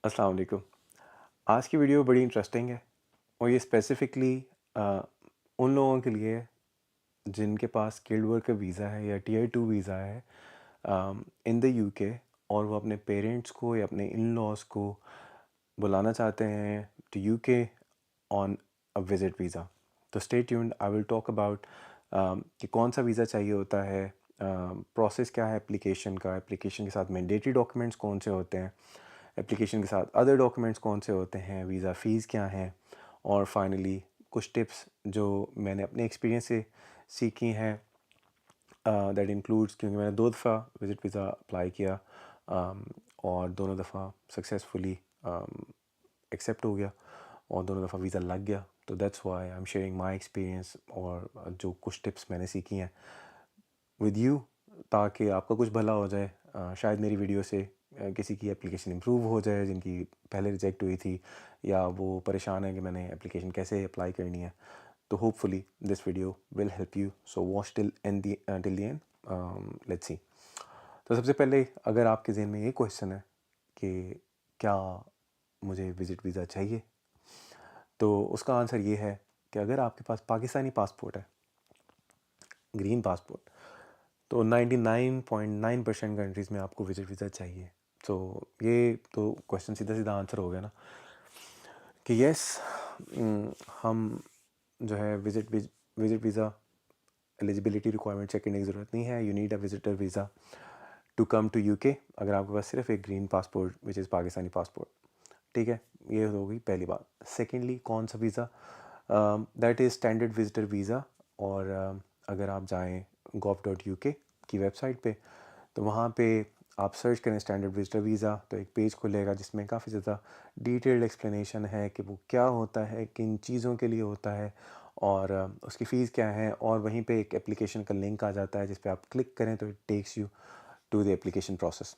अस्सलाम वालेकुम। आज की वीडियो बड़ी इंटरेस्टिंग है और ये स्पेसिफ़िकली उन लोगों के लिए है जिनके पास स्किल्ड वर्कर वीज़ा है या टियर 2 वीज़ा है इन द यूके और वो अपने पेरेंट्स को या अपने इन-लॉज़ को बुलाना चाहते हैं to UK on a visit visa. तो stay tuned, I will talk about कि कौन-सा वीज़ा चाहिए होता है, प्रोसेस क्या है एप्लीकेशन का, एप्लीकेशन के साथ मैंडेटरी डॉक्यूमेंट्स कौन से होते हैं, एप्लीकेशन के साथ अदर डॉक्यूमेंट्स कौन से होते हैं, वीज़ा फ़ीस क्या हैं और फाइनली कुछ टिप्स जो मैंने अपने एक्सपीरियंस से सीखी हैं, दैट इंक्लूड्स क्योंकि मैंने 2 दफ़ा विज़िट वीज़ा अप्लाई किया, और दोनों दफ़ा सक्सेसफुली एक्सेप्ट हो गया और दोनों दफ़ा वीज़ा लग गया। तो that's why I am sharing my experience और जो कुछ टिप्स मैंने सीखी हैं विद यू, ताकि आपका कुछ भला हो जाए। शायद मेरी वीडियो से किसी की एप्लीकेशन इम्प्रूव हो जाए जिनकी पहले रिजेक्ट हुई थी या वो परेशान है कि मैंने एप्लीकेशन कैसे अप्लाई करनी है। तो hopefully this video will help you, so watch till the end. Let's see. तो सबसे पहले अगर आपके ज़हन में ये क्वेश्चन है कि क्या मुझे विज़िट वीज़ा चाहिए, तो उसका आंसर ये है कि अगर आपके पास पाकिस्तानी पासपोर्ट है, ग्रीन पासपोर्ट, तो 99.9% कंट्रीज़ में आपको विज़िट वीज़ा चाहिए। तो ये तो क्वेश्चन सीधा-सीधा आंसर हो गया ना कि यस, हम जो है visit visa eligibility requirement check करने की ज़रूरत नहीं है। You need a visitor visa to come to UK अगर आपके पास सिर्फ एक green passport which is Pakistani passport. ठीक है, ये हो गई पहली बात। सेकेंडली, कौन सा visa, that is standard visitor visa. और अगर आप जाएँ gov.uk की वेबसाइट पे, तो वहाँ पे आप सर्च करें स्टैंडर्ड विजिटर वीज़ा, तो एक पेज खुलेगा जिसमें काफ़ी ज़्यादा डिटेल्ड एक्सप्लेनेशन है कि वो क्या होता है, किन चीज़ों के लिए होता है और उसकी फ़ीस क्या है। और वहीं पे एक एप्लीकेशन का लिंक आ जाता है जिस पे आप क्लिक करें तो it takes you to the application process.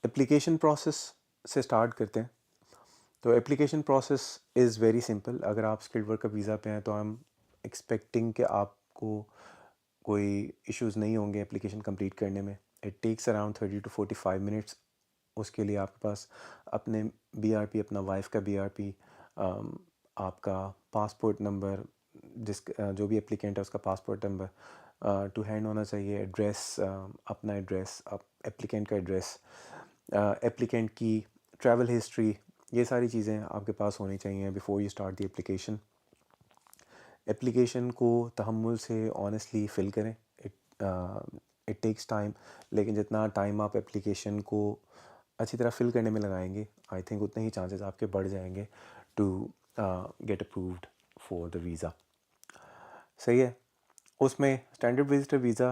Application process से स्टार्ट करते हैं। तो application process is very simple. अगर आप स्किल्ड वर्कर वीज़ा पे हैं तो आई एम एक्सपेक्टिंग कि आपको कोई इश्यूज़ नहीं होंगे एप्लीकेशन कंप्लीट करने में। It takes around 30 to 45 minutes. उसके लिए आपके पास अपने बीआरपी, अपना वाइफ का बीआरपी, आपका पासपोर्ट नंबर, जो भी एप्लीकेंट है उसका पासपोर्ट नंबर टू हैंड होना चाहिए, एड्रेस, अपना एड्रेस, एप्लीकेंट का एड्रेस, एप्लीकेंट की ट्रैवल हिस्ट्री, ये सारी चीज़ें आपके पास होनी चाहिए before you start the application. Application को तहम्मुल से ऑनेस्टली फ़िल करें। इट टेक्स टाइम, लेकिन जितना टाइम आप एप्लीकेशन को अच्छी तरह फ़िल करने में लगाएंगे, आई थिंक उतने ही चांसेस आपके बढ़ जाएंगे to get approved for the visa. सही है। उसमें स्टैंडर्ड विजिटर वीज़ा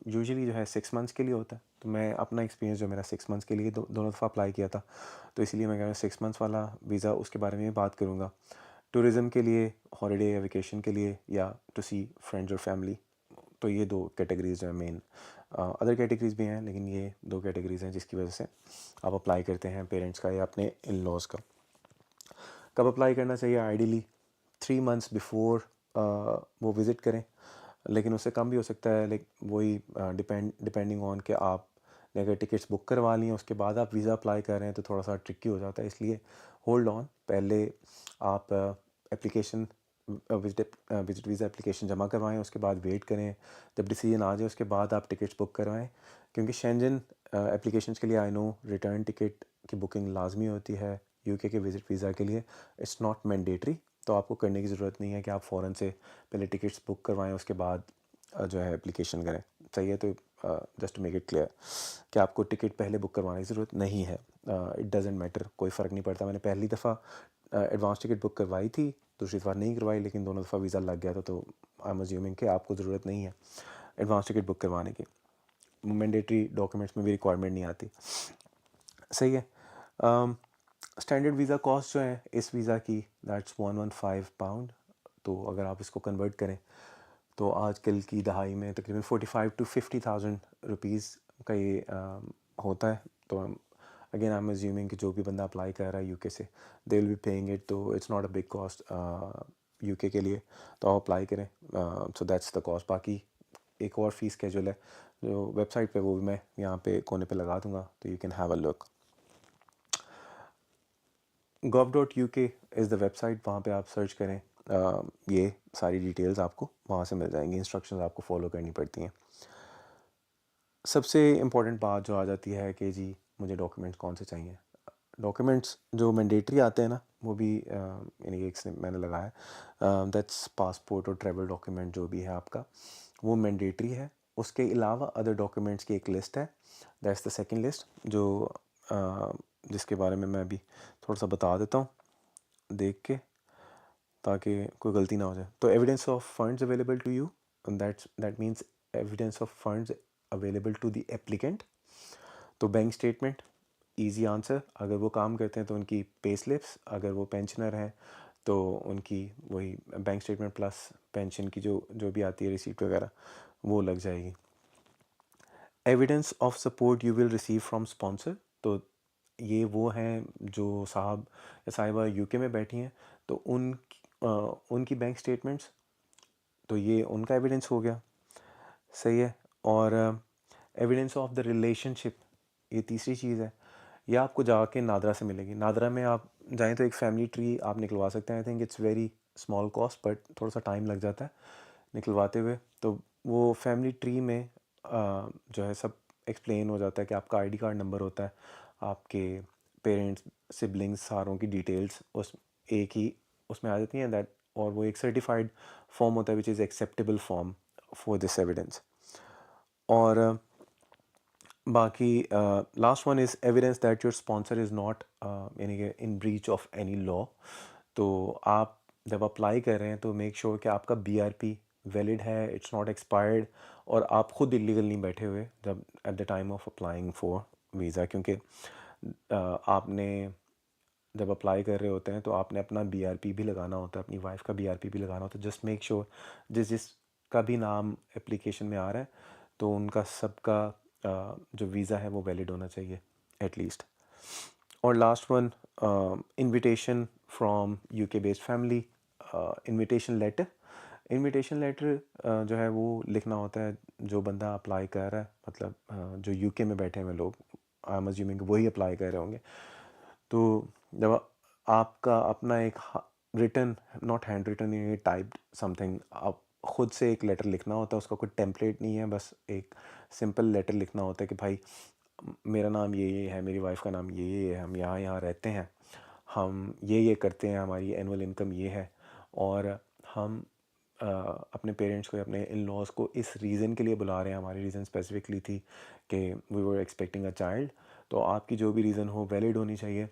यूजुअली जो है 6 मंथ्स के लिए होता है। तो मैं अपना एक्सपीरियंस जो मेरा 6 मंथ्स के लिए दोनों दफ़ा अप्लाई किया था, तो इसीलिए मैं कह रहा हूँ 6 मंथ्स वाला वीज़ा, उसके बारे में बात करूँगा। टूरिज़्म के लिए, हॉलिडे या वेकेशन के लिए, या टू सी फ्रेंड्स और फैमिली। तो ये 2 कैटेगरीज़ जो है मेन। अदर कैटेगरीज़ भी हैं लेकिन ये 2 कैटेगरीज़ हैं जिसकी वजह से आप अप्लाई करते हैं पेरेंट्स का या अपने इन-लॉज़ का। कब अप्लाई करना चाहिए? आइडियली 3 मंथ्स बिफोर वो विज़िट करें, लेकिन उससे कम भी हो सकता है। लाइक वही डिपेंडिंग ऑन कि आपने अगर टिकट्स बुक करवा ली हैं उसके बाद आप वीज़ा अप्लाई कर रहे हैं तो थोड़ा सा ट्रिकी हो जाता है। इसलिए होल्ड ऑन, पहले आप एप्लीकेशन विजिट वीज़ा एप्लीकेशन जमा करवाएं, उसके बाद वेट करें जब डिसीजन आ जाए, उसके बाद आप टिकट्स बुक करवाएं। क्योंकि शेंजन एप्लीकेशंस के लिए आई नो रिटर्न टिकट की बुकिंग लाजमी होती है यूके के विज़िट वीज़ा के लिए। इट्स नॉट मैंडेटरी, तो आपको करने की ज़रूरत नहीं है कि आप फ़ौरन से पहले टिकट्स बुक करवाएं उसके बाद जो है एप्लीकेशन करें। सही है। तो just to make it clear कि आपको टिकट पहले बुक करवाने की ज़रूरत नहीं है। इट डजेंट मैटर, कोई फ़र्क नहीं पड़ता। मैंने पहली दफ़ा एडवांस टिकट बुक करवाई थी, दूसरी दफ़ा नहीं करवाई, लेकिन दोनों दफ़ा वीज़ा लग गया था। तो आई एम अज्यूमिंग कि आपको ज़रूरत नहीं है एडवांस टिकट बुक करवाने की। मैंडेटरी डॉक्यूमेंट्स में भी रिक्वायरमेंट नहीं आती। सही है। स्टैंडर्ड वीज़ा कॉस्ट जो है इस वीज़ा की, दैट्स £115। तो अगर आप इसको कन्वर्ट करें तो आजकल की दहाई में तकरीबन 45 to 50,000 रुपीज़ का ये होता है। तो अगेन आई एम अज्यूमिंग कि जो भी बंदा अप्लाई कर रहा है यूके से, they will be paying it, तो it's not a big cost UK के लिए। तो आप अप्लाई करें। So that's the cost. बाकी एक और फ़ीस स्केड्यूल है जो वेबसाइट पे, वो भी मैं यहाँ पे कोने पे लगा दूँगा, तो you can have a look. gov.uk is the website, वहाँ पे आप सर्च करें, ये सारी डिटेल्स आपको वहाँ से मिल जाएंगी, इंस्ट्रक्शंस आपको फॉलो करनी पड़ती हैं। सबसे इम्पोर्टेंट बात जो आ जाती है कि जी मुझे डॉक्यूमेंट्स कौन से चाहिए। डॉक्यूमेंट्स जो मैंडेटरी आते हैं ना, वो भी यानी एक से मैंने लगाया, दैट्स पासपोर्ट और ट्रैवल डॉक्यूमेंट जो भी है आपका, वो मैंडेटरी है। उसके अलावा अदर डॉक्यूमेंट्स की एक लिस्ट है, दैट्स द सेकंड लिस्ट, जो जिसके बारे में मैं अभी थोड़ा सा बता देता हूँ देख के, ताकि कोई गलती ना हो जाए। तो evidence of funds available to you, that means evidence of funds available to the applicant. तो बैंक स्टेटमेंट, इजी आंसर, अगर वो काम करते हैं तो उनकी पे स्लिप्स, अगर वो पेंशनर हैं तो उनकी वही बैंक स्टेटमेंट प्लस पेंशन की जो जो भी आती है रिसीप्ट वगैरह, वो लग जाएगी। Evidence of support you will receive from sponsor, तो ये वो हैं जो साहब या साहिबा यूके में बैठी हैं, तो उनकी बैंक स्टेटमेंट्स, तो ये उनका एविडेंस हो गया, सही है। और एविडेंस ऑफ द रिलेशनशिप, ये तीसरी चीज़ है, ये आपको जाके नादरा से मिलेगी। नादरा में आप जाएं तो एक फैमिली ट्री आप निकलवा सकते हैं। I think it's very small cost, but थोड़ा सा टाइम लग जाता है निकलवाते हुए। तो वो फैमिली ट्री में जो है सब एक्सप्लेन हो जाता है कि आपका आईडी कार्ड नंबर होता है, आपके पेरेंट्स सिबलिंग्स सारों की डिटेल्स उस एक ही उसमें आ जाती हैं, दैट, और वो एक सर्टिफाइड फॉर्म होता है which is acceptable form for this evidence. और बाकी last one is evidence that your sponsor is not यानी कि इन ब्रीच ऑफ एनी लॉ। तो आप जब अप्लाई कर रहे हैं तो मेक श्योर कि आपका बीआरपी वैलिड है, इट्स नॉट एक्सपायर्ड, और आप खुद इलीगल नहीं बैठे हुए जब at the time of applying for visa, क्योंकि आपने जब अप्लाई कर रहे होते हैं तो आपने अपना बीआरपी भी लगाना होता है, अपनी वाइफ का बीआरपी भी लगाना होता है। जस्ट मेक श्योर जिसका भी नाम एप्लीकेशन में आ रहा है तो उनका सबका जो वीज़ा है वो वैलिड होना चाहिए एटलीस्ट। और last one, invitation from UK based family, invitation letter. Invitation letter जो है वो लिखना होता है जो बंदा अप्लाई कर रहा है, मतलब जो यूके में बैठे हुए लोग, आई एम अज्यूमिंग वही अप्लाई कर रहे होंगे। तो जब आपका अपना एक रिटन, नॉट हैंड रिटन, ये टाइप्ड समथिंग, आप खुद से एक लेटर लिखना होता है, उसका कोई टेम्पलेट नहीं है, बस एक सिंपल लेटर लिखना होता है कि भाई मेरा नाम ये है, मेरी वाइफ का नाम ये है, हम यहाँ यहाँ रहते हैं, हम ये करते हैं, हमारी एनुअल इनकम ये है, और हम अपने पेरेंट्स को, अपने इन लॉज को इस रीज़न के लिए बुला रहे हैं। हमारी रीज़न स्पेसिफिकली थी कि we were expecting a child. तो आपकी जो भी रीज़न हो वैलिड होनी चाहिए,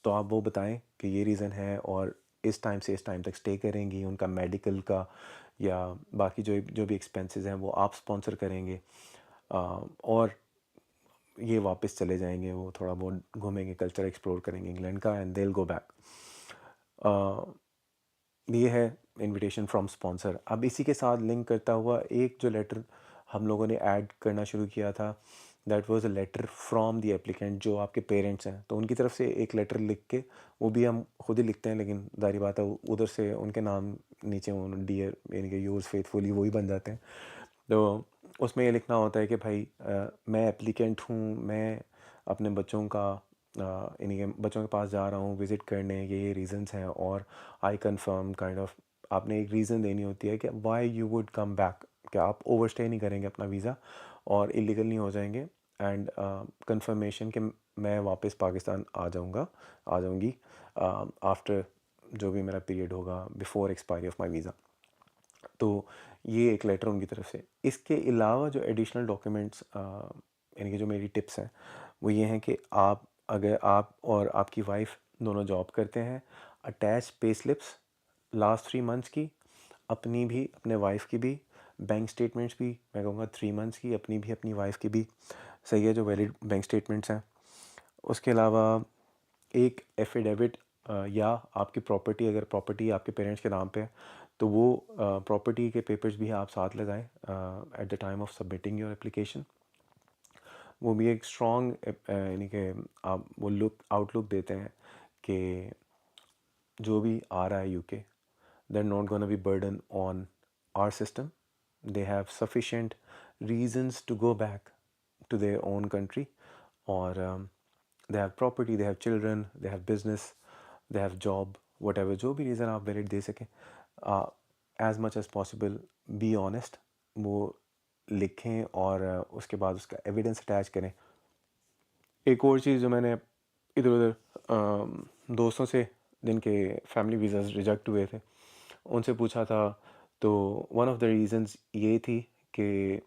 तो आप वो बताएं कि ये रीज़न है और इस टाइम से इस टाइम तक स्टे करेंगी, उनका मेडिकल का या बाकी जो जो भी एक्सपेंसेस हैं वो आप स्पॉन्सर करेंगे, और ये वापस चले जाएंगे, वो थोड़ा बहुत घूमेंगे, कल्चर एक्सप्लोर करेंगे इंग्लैंड का, and they will go back. ये है इनविटेशन फ्रॉम स्पॉन्सर। अब इसी के साथ लिंक करता हुआ एक जो लेटर हम लोगों ने ऐड करना शुरू किया था, that was a letter from the applicant, जो आपके पेरेंट्स हैं तो उनकी तरफ से एक लेटर लिख के, वो भी हम खुद ही लिखते हैं, लेकिन जाहिर बात है उधर से उनके नाम नीचे डियर यानी कि योर्स फेथफुली वही बन जाते हैं। तो उसमें ये लिखना होता है कि भाई मैं एप्लीकेंट हूँ, मैं अपने बच्चों का यानी कि बच्चों के पास जा रहा हूँ विज़िट करने, ये रीज़न्स हैं, और आई कंफर्म काइंड ऑफ आपने एक रीज़न देनी होती है कि why you would come back, कि आप ओवरस्टे नहीं करेंगे अपना वीज़ा और इलीगल नहीं हो जाएंगे, एंड कंफर्मेशन कि मैं वापस पाकिस्तान आ जाऊँगी आफ्टर जो भी मेरा पीरियड होगा before expiry of my visa. तो ये एक लेटर उनकी तरफ से। इसके अलावा जो एडिशनल डॉक्यूमेंट्स यानी कि जो मेरी टिप्स हैं वो ये हैं कि आप, अगर आप और आपकी वाइफ दोनों जॉब करते हैं, attach pay slips last 3 months की, अपनी भी अपने वाइफ की भी, बैंक स्टेटमेंट्स भी मैं कहूँगा 3 मंथ्स की, अपनी भी अपनी वाइफ की भी, सही है, जो वैलिड बैंक स्टेटमेंट्स हैं। उसके अलावा एक एफिडेविट या आपकी प्रॉपर्टी, अगर प्रॉपर्टी आपके पेरेंट्स के नाम पे है तो वो प्रॉपर्टी के पेपर्स भी आप साथ लगाएं at the time of submitting your application. वो भी एक स्ट्रॉन्ग यानी कि आप वो आउटलुक देते हैं कि जो भी आ रहा है UK, they are not gonna be burden on our system, they have sufficient reasons to go back to their own country, or they have property, they have children, they have business, they have job, whatever, जो भी reason आप valid दे सकें, as much as possible be honest, वो लिखें और उसके बाद उसका एविडेंस अटैच करें। एक और चीज़ जो मैंने इधर उधर दोस्तों से जिनके फैमिली वीज़ाज़ रिजेक्ट हुए थे उनसे पूछा था, तो वन ऑफ द रीज़न्स ये थी कि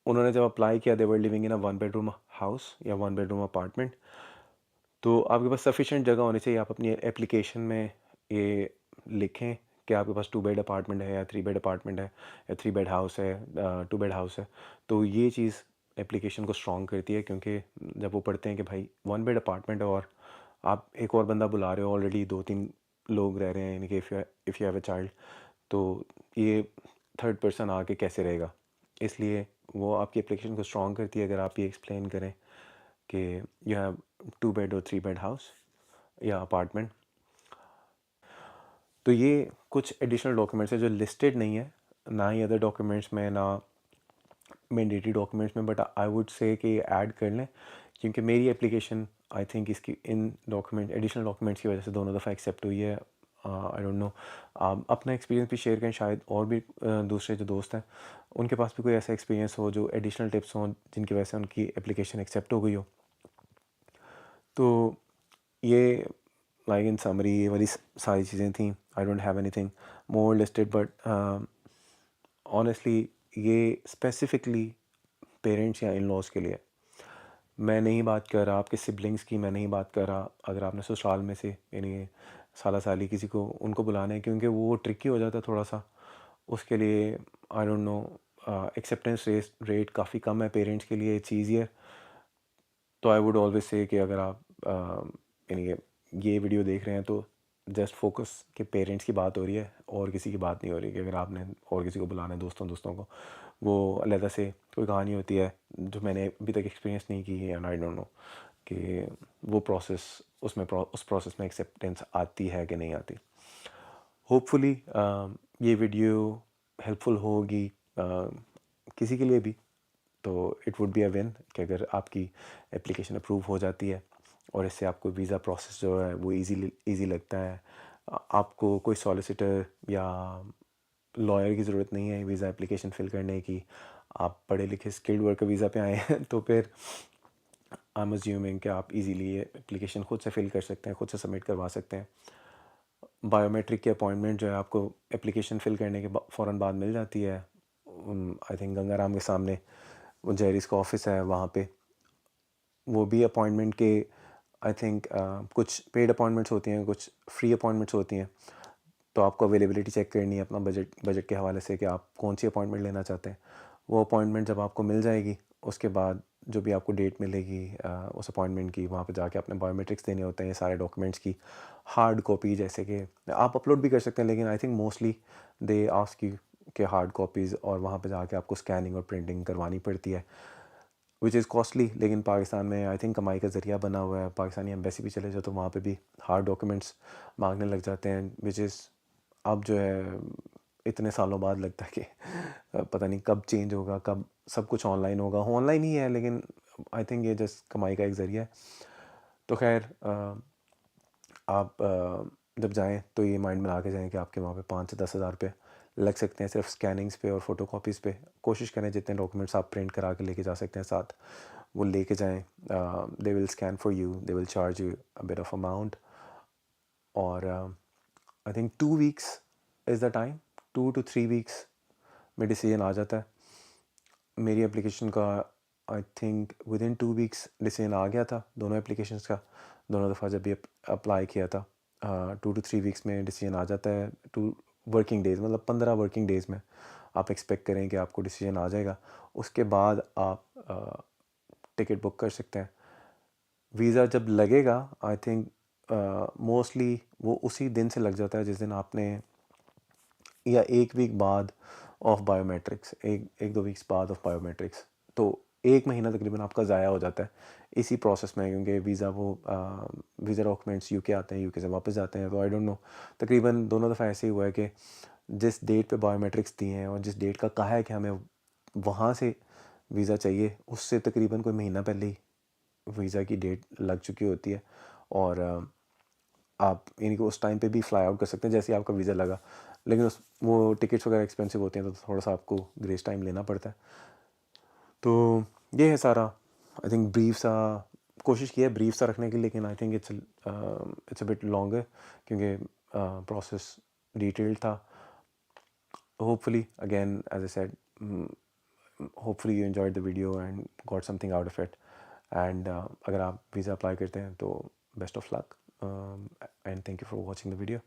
उन्होंने जब अप्लाई किया, they were living in a 1 bedroom house या 1 बेडरूम अपार्टमेंट, तो आपके पास सफिशिएंट जगह होनी चाहिए। आप अपनी एप्लीकेशन में ये लिखें कि आपके पास 2 बेड अपार्टमेंट है या 3 बेड अपार्टमेंट है या 3 बेड हाउस है, 2 बेड हाउस है। तो ये चीज़ एप्लीकेशन को स्ट्रॉन्ग करती है, क्योंकि जब वो पढ़ते हैं कि भाई 1 बेड अपार्टमेंट है और आप एक और बंदा बुला रहे हो, ऑलरेडी 2-3 लोग रह रहे हैं, यानी कि if you have a child, तो ये थर्ड पर्सन आके कैसे रहेगा। इसलिए वो आपकी एप्लीकेशन को स्ट्रॉन्ग करती है अगर आप ये एक्सप्लेन करें कि यू हैव 2 बेड और 3 बेड हाउस या अपार्टमेंट। तो ये कुछ एडिशनल डॉक्यूमेंट्स हैं जो लिस्टेड नहीं है, ना ही अदर डॉक्यूमेंट्स में, ना मैंडेटरी डॉक्यूमेंट्स में, बट आई वुड से कि ऐड कर लें, क्योंकि मेरी एप्लीकेशन आई थिंक इसकी इन डॉक्यूमेंट एडिशनल डॉक्यूमेंट्स की वजह से दोनों दफ़ा एक्सेप्ट हुई है। आई डोंट नो, आप अपना एक्सपीरियंस भी शेयर करें, शायद और भी दूसरे जो दोस्त हैं उनके पास भी कोई ऐसा एक्सपीरियंस हो जो एडिशनल टिप्स हों जिनकी वजह से उनकी एप्लीकेशन एक्सेप्ट हो गई हो। तो ये लाइक इन समरी ये वाली सारी चीज़ें थी। I don't have anything more listed, but honestly ये स्पेसिफिकली पेरेंट्स या इन लॉज के लिए। मैं नहीं बात कर रहा आपके सिबलिंग्स की, मैं नहीं बात कर रहा अगर आपने ससुराल में से यानी साला साली किसी को उनको बुलाना है, क्योंकि वो ट्रिकी हो जाता है थोड़ा सा। उसके लिए I don't know, acceptance rate काफ़ी कम है पेरेंट्स के लिए, इट्स ईजियर। तो आई वुड ऑलवेज से कि अगर आप यानी ये वीडियो देख रहे हैं तो जस्ट फोकस कि पेरेंट्स की बात हो रही है और किसी की बात नहीं हो रही, कि अगर आपने और किसी को बुलाना है, दोस्तों को, वो अलहदा से कोई कहानी होती है जो मैंने अभी तक एक्सपीरियंस नहीं की है, एंड आई डोंट नो कि वो प्रोसेस उस प्रोसेस में एक्सेप्टेंस आती है कि नहीं आती। होपफुली ये वीडियो हेल्पफुल होगी किसी के लिए भी, तो it would be a win कि अगर आपकी एप्लीकेशन अप्रूव हो जाती है और इससे आपको वीज़ा प्रोसेस जो है वो इजी लगता है। आपको कोई सॉलिसिटर या लॉयर की ज़रूरत नहीं है वीज़ा एप्लीकेशन फ़िल करने की। आप पढ़े लिखे स्किल्ड वर्कर वीज़ा पे आए हैं तो फिर आई एम अज्यूमिंग कि आप इजीली ये एप्लीकेशन खुद से फ़िल कर सकते हैं, खुद से सबमिट करवा सकते हैं। बायोमेट्रिक की अपॉइंटमेंट जो है आपको एप्लीकेशन फ़िल करने के फ़ौरन बाद मिल जाती है। आई थिंक गंगाराम के सामने वो जेरिस का ऑफिस है, वहाँ पे वो भी अपॉइंटमेंट के आई थिंक कुछ पेड अपॉइंटमेंट्स होती हैं, कुछ फ्री अपॉइंटमेंट्स होती हैं। तो आपको अवेलेबिलिटी चेक करनी है अपना बजट के हवाले से कि आप कौन सी अपॉइंटमेंट लेना चाहते हैं। वो अपॉइंटमेंट जब आपको मिल जाएगी उसके बाद जो भी आपको डेट मिलेगी उस अपॉइंटमेंट की, वहाँ पे जाके अपने बायोमेट्रिक्स देने होते हैं, ये सारे डॉक्यूमेंट्स की हार्ड कॉपी, जैसे कि आप अपलोड भी कर सकते हैं, लेकिन I think mostly they ask you कि हार्ड कॉपीज़, और वहाँ पे जाके आपको स्कैनिंग और प्रिंटिंग करवानी पड़ती है, विच इज़ कॉस्टली। लेकिन पाकिस्तान में आई थिंक कमाई का ज़रिया बना हुआ है। पाकिस्तानी एम्बेसी भी चले जाओ तो वहाँ पे भी हार्ड डॉक्यूमेंट्स मांगने लग जाते हैं, विच इज़ अब जो है इतने सालों बाद लगता है कि पता नहीं कब चेंज होगा, कब सब कुछ ऑनलाइन होगा। ऑनलाइन ही है, लेकिन आई थिंक ये जस्ट कमाई का एक ज़रिया है। तो खैर आप जब जाएं तो ये माइंड बना के जाएं कि आपके वहाँ पे 5 से 10 हज़ार रुपये लग सकते हैं सिर्फ स्कैनिंग्स पे और फ़ोटो कॉपीज़ पे। कोशिश करें जितने डॉक्यूमेंट्स आप प्रिंट करा के लेके जा सकते हैं साथ, वो लेके जाएं। They will scan for you, they will charge you a bit of amount, और I think 2 weeks is the time, 2 to 3 weeks में डिसीजन आ जाता है। मेरी एप्लीकेशन का I think within 2 weeks decision आ गया था दोनों एप्लीकेशंस का, दोनों दफ़ा जब भी अप्लाई किया था। 2 to 3 वीक्स में डिसीजन आ जाता है, 2 वर्किंग डेज़, मतलब 15 वर्किंग डेज़ में आप एक्सपेक्ट करें कि आपको डिसीजन आ जाएगा। उसके बाद आप टिकट बुक कर सकते हैं। वीज़ा जब लगेगा आई थिंक मोस्टली वो उसी दिन से लग जाता है जिस दिन आपने, या 1 वीक बाद ऑफ बायोमेट्रिक्स, एक 2 वीक्स बाद ऑफ बायोमेट्रिक्स। तो 1 महीना तकरीबन आपका ज़ाया हो जाता है इसी प्रोसेस में, क्योंकि वीज़ा डॉक्यूमेंट्स यूके आते हैं, यूके से वापस जाते हैं। तो आई डोंट नो, तकरीबन दोनों दफ़ा ऐसे ही हुआ है कि जिस डेट पे बायोमेट्रिक्स दिए हैं और जिस डेट का कहा है कि हमें वहाँ से वीज़ा चाहिए, उससे तकरीबन कोई महीना पहले ही वीज़ा की डेट लग चुकी होती है। और आप यानी कि उस टाइम पे भी फ्लाई आउट कर सकते हैं जैसे ही आपका वीज़ा लगा, लेकिन उस वो टिकट्स वगैरह एक्सपेंसिव होते हैं तो थोड़ा सा आपको ग्रेस टाइम लेना पड़ता है। तो ये है सारा, आई थिंक ब्रीफ सा कोशिश की है ब्रीफ सा रखने की, लेकिन I think it's a bit longer क्योंकि प्रोसेस डिटेल्ड था। Hopefully, again, as I said, hopefully you enjoyed the video and got something out of it. And अगर आप वीज़ा अप्लाई करते हैं तो best of luck, and thank you for watching the video.